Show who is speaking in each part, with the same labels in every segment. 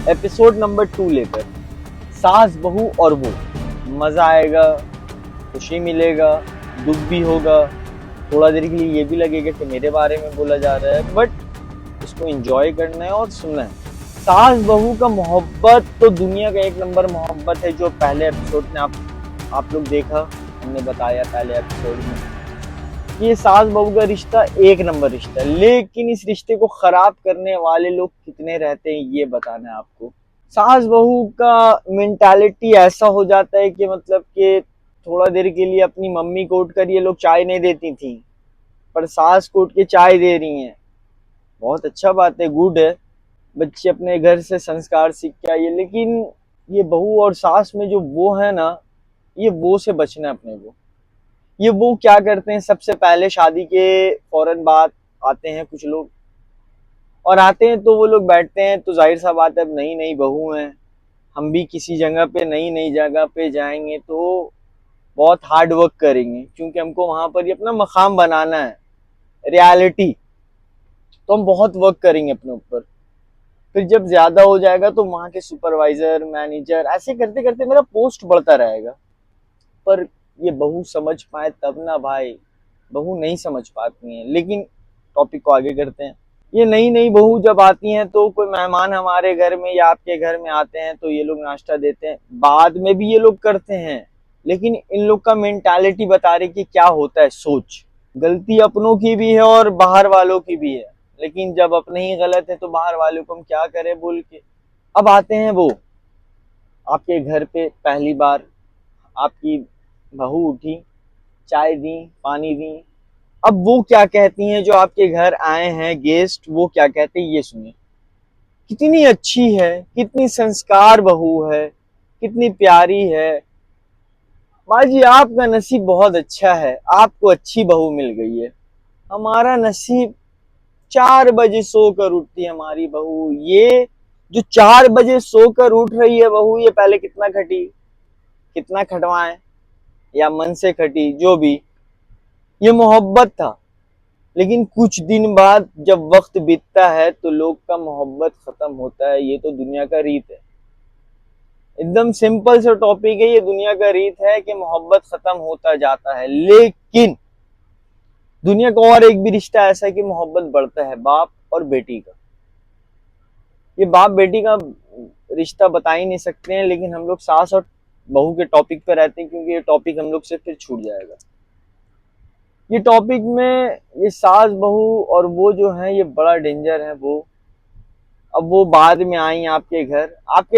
Speaker 1: Episode number 2 लेकर, सास बहू और वो। मजा आएगा, खुशी मिलेगा, दुख भी होगा, थोड़ा देर के लिए ये भी लगेगा कि मेरे बारे में बोला जा रहा है, बट इसको एंजॉय करना है और सुनना है। सास बहू का मोहब्बत तो दुनिया का एक नंबर मोहब्बत है, जो पहले एपिसोड में आप लोग देखा, हमने बताया पहले एपिसोड में ये सास बहू का रिश्ता एक नंबर रिश्ता है। लेकिन इस रिश्ते को खराब करने वाले लोग कितने रहते हैं ये बताना है आपको। सास बहू का मेंटालिटी ऐसा हो जाता है कि मतलब कि थोड़ा देर के लिए अपनी मम्मी को उठकर ये लोग चाय नहीं देती थी, पर सास को उठ के चाय दे रही हैं। बहुत अच्छा बात है, गुड है, बच्चे अपने घर से संस्कार सीख के आइए। लेकिन ये बहू और सास में जो वो है ना, ये वो से बचना है अपने को। ये वो क्या करते हैं, सबसे पहले शादी के फौरन बाद आते हैं कुछ लोग, और आते हैं तो वो लोग बैठते हैं तो जाहिर सा बात है, अब नई नई बहू हैं, हम भी किसी जगह पे नई नई जगह पे जाएंगे तो बहुत हार्ड वर्क करेंगे, क्योंकि हमको वहां पर ही अपना मकाम बनाना है, रियलिटी। तो हम बहुत वर्क करेंगे अपने ऊपर। फिर जब ज्यादा हो जाएगा तो वहां के सुपरवाइजर, मैनेजर, ऐसे करते करते मेरा पोस्ट बढ़ता रहेगा। पर ये बहू समझ पाए तब ना भाई, बहू नहीं समझ पाती हैं। लेकिन टॉपिक को आगे करते हैं। ये नई नई बहू जब आती हैं तो कोई मेहमान हमारे घर में या आपके घर में आते हैं तो ये लोग नाश्ता देते हैं, बाद में भी ये लोग करते हैं। लेकिन इन लोग का मेंटालिटी बता रही कि क्या होता है, सोच। गलती अपनों की भी है और बाहर वालों की भी है, लेकिन जब अपने ही गलत है तो बाहर वालों को हम क्या करें बोल के। अब आते हैं वो, आपके घर पे पहली बार आपकी बहू उठी, चाय दी, पानी दी। अब वो क्या कहती हैं, जो आपके घर आए हैं गेस्ट, वो क्या कहते हैं ये सुनिए। कितनी अच्छी है, कितनी संस्कार बहू है, कितनी प्यारी है। माँ जी आपका नसीब बहुत अच्छा है, आपको अच्छी बहू मिल गई है। हमारा नसीब 4 बजे सोकर उठती है हमारी बहू। ये जो 4 बजे सोकर उठ रही है बहू, ये पहले कितना खटी, कितना खटवाएं या मन से खटी, जो भी, ये मोहब्बत था। लेकिन कुछ दिन बाद जब वक्त बीतता है तो लोग का मोहब्बत खत्म होता है। ये तो दुनिया का रीत है, एकदम सिंपल सा टॉपिक है। ये दुनिया का रीत है कि मोहब्बत खत्म होता जाता है। लेकिन दुनिया का और एक भी रिश्ता ऐसा है कि मोहब्बत बढ़ता है, बाप और बेटी का। ये बाप बेटी का रिश्ता बता ही नहीं सकते हैं, लेकिन हम लोग सास और बहू के टॉपिक पे रहते हैं, क्योंकि ये टॉपिक हम लोग से फिर छूट जाएगा। ये टॉपिक में ये सास बहू और वो जो है ये बड़ा डेंजर है वो। अब वो बाद में आई आपके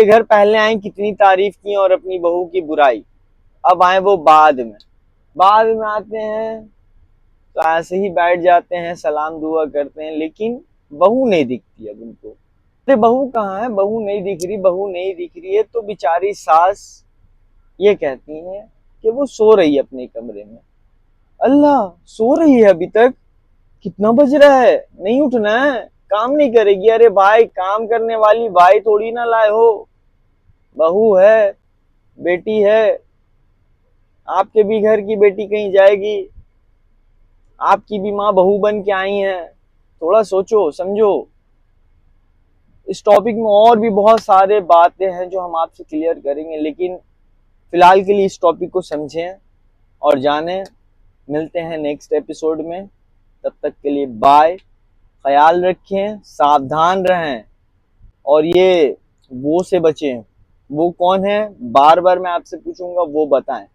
Speaker 1: घर पहले आई, कितनी तारीफ की और अपनी बहू की बुराई। अब आए वो बाद में आते हैं तो ऐसे ही बैठ जाते हैं, सलाम दुआ करते हैं, लेकिन बहू नहीं दिखती अब उनको। अरे बहू कहाँ है, बहू नहीं दिख रही, बहू नहीं दिख रही है। तो बेचारी सास ये कहती है कि वो सो रही है अपने कमरे में। अल्लाह, सो रही है अभी तक? कितना बज रहा है, नहीं उठना है, काम नहीं करेगी? अरे भाई, काम करने वाली भाई थोड़ी ना लाए हो, बहू है, बेटी है। आपके भी घर की बेटी कहीं जाएगी, आपकी भी माँ बहू बन के आई है। थोड़ा सोचो समझो। इस टॉपिक में और भी बहुत सारे बातें हैं जो हम आपसे क्लियर करेंगे, लेकिन फिलहाल के लिए इस टॉपिक को समझें और जानें। मिलते हैं नेक्स्ट एपिसोड में, तब तक के लिए बाय। ख्याल रखें, सावधान रहें, और ये वो से बचें। वो कौन है, बार बार मैं आपसे पूछूंगा, वो बताएं।